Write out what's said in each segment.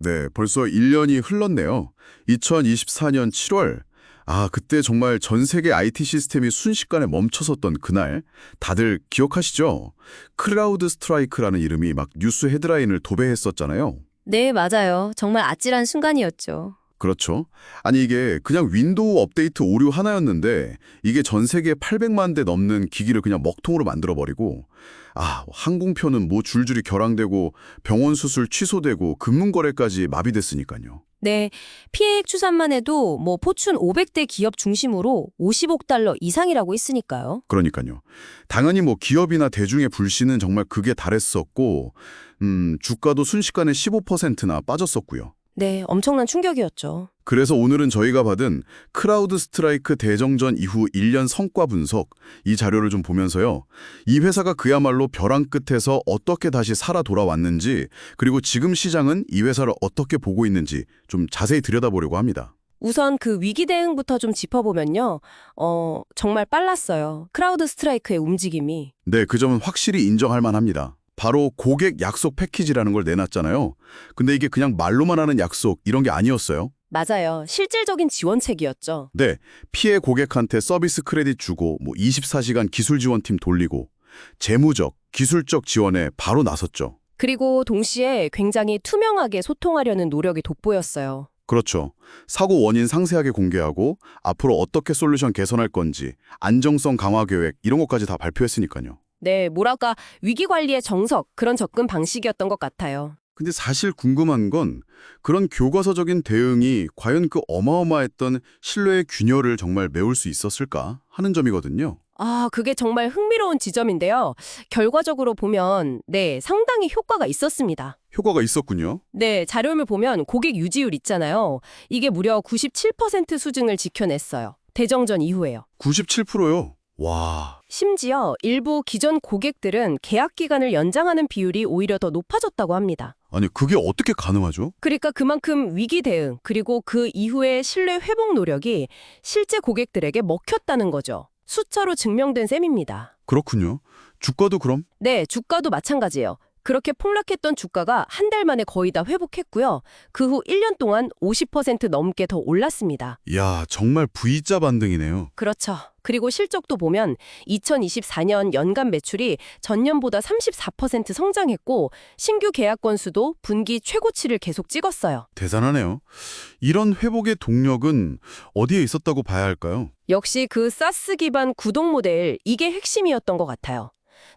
네, 벌써 1년이 흘렀네요. 2024년 7월. 그때 정말 전 세계 IT 시스템이 순식간에 멈춰섰던 그날, 다들 기억하시죠? 클라우드 스트라이크라는 이름이 막 뉴스 헤드라인을 도배했었잖아요. 네, 맞아요. 정말 아찔한 순간이었죠. 그렇죠. 아니 이게 그냥 윈도우 업데이트 오류 하나였는데 이게 전 세계 800만 대 넘는 기기를 그냥 먹통으로 만들어버리고 항공편은 뭐 줄줄이 결항되고 병원 수술 취소되고 금융거래까지 마비됐으니까요. 네, 피해액 추산만 해도 포춘 500대 기업 중심으로 50억 달러 이상이라고 했으니까요. 그러니까요. 당연히 뭐 기업이나 대중의 불신은 정말 극에 달했었고 주가도 순식간에 15%나 빠졌었고요. 네, 엄청난 충격이었죠. 그래서 오늘은 저희가 받은 크라우드 스트라이크 대정전 이후 1년 성과 분석, 이 자료를 좀 보면서요. 이 회사가 그야말로 벼랑 끝에서 어떻게 다시 살아 돌아왔는지, 그리고 지금 시장은 이 회사를 어떻게 보고 있는지 좀 자세히 들여다보려고 합니다. 우선 그 위기 대응부터 좀 짚어보면요. 정말 빨랐어요. 크라우드 스트라이크의 움직임이. 네, 그 점은 확실히 인정할 만합니다. 바로 고객 약속 패키지라는 걸 내놨잖아요. 근데 이게 그냥 말로만 하는 약속 이런 게 아니었어요. 맞아요. 실질적인 지원책이었죠. 네, 피해 고객한테 서비스 크레딧 주고 24시간 기술 지원팀 돌리고 재무적, 기술적 지원에 바로 나섰죠. 그리고 동시에 굉장히 투명하게 소통하려는 노력이 돋보였어요. 그렇죠. 사고 원인 상세하게 공개하고 앞으로 어떻게 솔루션 개선할 건지 안정성 강화 계획 이런 것까지 다 발표했으니까요. 네, 위기 관리의 정석, 그런 접근 방식이었던 것 같아요. 근데 사실 궁금한 건 그런 교과서적인 대응이 과연 그 어마어마했던 신뢰의 균열을 정말 메울 수 있었을까 하는 점이거든요. 그게 정말 흥미로운 지점인데요. 결과적으로 보면, 네, 상당히 효과가 있었습니다. 효과가 있었군요. 네, 자료를 보면 고객 유지율 있잖아요. 이게 무려 97% 수준을 지켜냈어요. 대정전 이후에요. 97%요. 와. 심지어 일부 기존 고객들은 계약 기간을 연장하는 비율이 오히려 더 높아졌다고 합니다. 아니 그게 어떻게 가능하죠? 그러니까 그만큼 위기 대응, 그리고 그 이후의 신뢰 회복 노력이 실제 고객들에게 먹혔다는 거죠. 숫자로 증명된 셈입니다. 그렇군요. 주가도 그럼? 네, 주가도 마찬가지예요. 그렇게 폭락했던 주가가 한 달 만에 거의 다 회복했고요. 그 후 1년 동안 50% 넘게 더 올랐습니다. 야, 정말 V자 반등이네요. 그렇죠. 그리고 실적도 보면 2024년 연간 매출이 전년보다 34% 성장했고 신규 계약 건수도 분기 최고치를 계속 찍었어요. 대단하네요. 이런 회복의 동력은 어디에 있었다고 봐야 할까요? 역시 그 사스 기반 구독 모델, 이게 핵심이었던 것 같아요.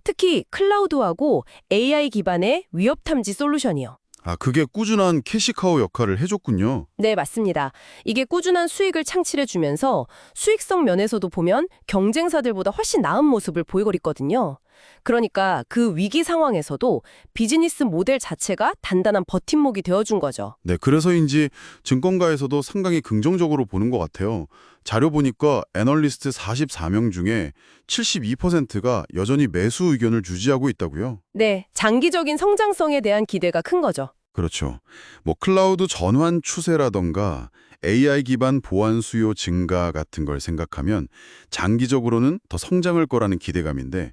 특히 클라우드하고 AI 기반의 위협 탐지 솔루션이요. 그게 꾸준한 캐시카우 역할을 해줬군요. 네, 맞습니다. 이게 꾸준한 수익을 창출해주면서 수익성 면에서도 보면 경쟁사들보다 훨씬 나은 모습을 보이고 있거든요. 그러니까 그 위기 상황에서도 비즈니스 모델 자체가 단단한 버팀목이 되어준 거죠. 네, 그래서인지 증권가에서도 상당히 긍정적으로 보는 것 같아요. 자료 보니까 애널리스트 44명 중에 72%가 여전히 매수 의견을 유지하고 있다고요. 네, 장기적인 성장성에 대한 기대가 큰 거죠. 그렇죠. 클라우드 전환 추세라던가 AI 기반 보안 수요 증가 같은 걸 생각하면 장기적으로는 더 성장할 거라는 기대감인데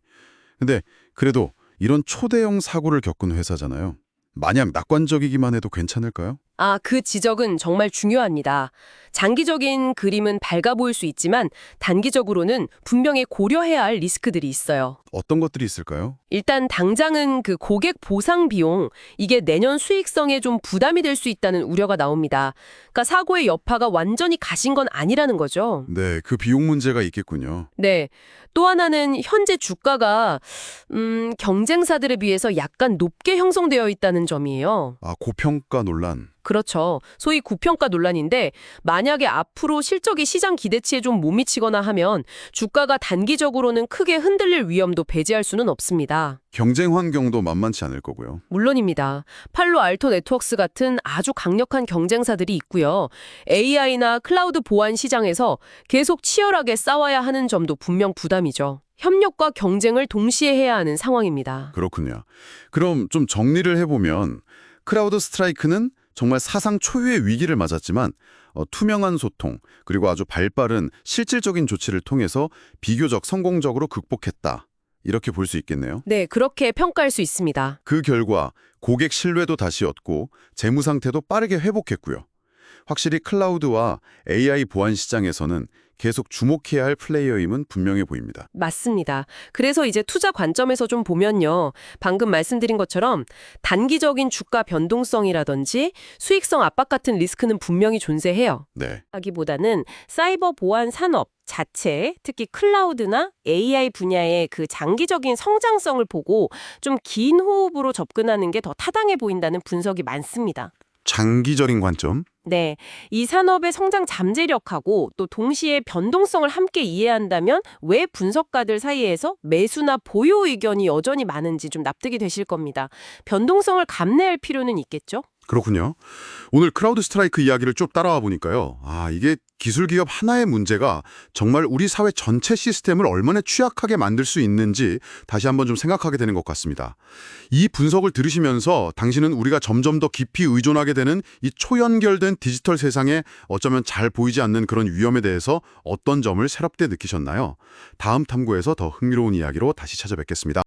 근데 그래도 이런 초대형 사고를 겪은 회사잖아요. 만약 낙관적이기만 해도 괜찮을까요? 그 지적은 정말 중요합니다. 장기적인 그림은 밝아 보일 수 있지만 단기적으로는 분명히 고려해야 할 리스크들이 있어요. 어떤 것들이 있을까요? 일단 당장은 그 고객 보상 비용, 이게 내년 수익성에 좀 부담이 될 수 있다는 우려가 나옵니다. 그러니까 사고의 여파가 완전히 가신 건 아니라는 거죠. 네, 그 비용 문제가 있겠군요. 네. 또 하나는 현재 주가가 경쟁사들에 비해서 약간 높게 형성되어 있다는 점이에요. 고평가 논란. 그렇죠. 소위 고평가 논란인데 만약에 앞으로 실적이 시장 기대치에 좀 못 미치거나 하면 주가가 단기적으로는 크게 흔들릴 위험도 배제할 수는 없습니다. 경쟁 환경도 만만치 않을 거고요. 물론입니다. 팔로 알토 네트워크스 같은 아주 강력한 경쟁사들이 있고요. AI나 클라우드 보안 시장에서 계속 치열하게 싸워야 하는 점도 분명 부담이죠. 협력과 경쟁을 동시에 해야 하는 상황입니다. 그렇군요. 그럼 좀 정리를 해보면 크라우드 스트라이크는 정말 사상 초유의 위기를 맞았지만 투명한 소통 그리고 아주 발빠른 실질적인 조치를 통해서 비교적 성공적으로 극복했다. 이렇게 볼 수 있겠네요. 네, 그렇게 평가할 수 있습니다. 그 결과 고객 신뢰도 다시 얻고 재무 상태도 빠르게 회복했고요. 확실히 클라우드와 AI 보안 시장에서는 계속 주목해야 할 플레이어임은 분명해 보입니다. 맞습니다. 그래서 이제 투자 관점에서 좀 보면요. 방금 말씀드린 것처럼 단기적인 주가 변동성이라든지 수익성 압박 같은 리스크는 분명히 존재해요. 네. 하기보다는 사이버 보안 산업 자체, 특히 클라우드나 AI 분야의 그 장기적인 성장성을 보고 좀 긴 호흡으로 접근하는 게 더 타당해 보인다는 분석이 많습니다. 장기적인 관점? 네, 이 산업의 성장 잠재력하고 또 동시에 변동성을 함께 이해한다면 왜 분석가들 사이에서 매수나 보유 의견이 여전히 많은지 좀 납득이 되실 겁니다. 변동성을 감내할 필요는 있겠죠? 그렇군요. 오늘 크라우드 스트라이크 이야기를 쭉 따라와 보니까요. 이게 기술 기업 하나의 문제가 정말 우리 사회 전체 시스템을 얼마나 취약하게 만들 수 있는지 다시 한번 좀 생각하게 되는 것 같습니다. 이 분석을 들으시면서 당신은 우리가 점점 더 깊이 의존하게 되는 이 초연결된 디지털 세상에 어쩌면 잘 보이지 않는 그런 위험에 대해서 어떤 점을 새롭게 느끼셨나요? 다음 탐구에서 더 흥미로운 이야기로 다시 찾아뵙겠습니다.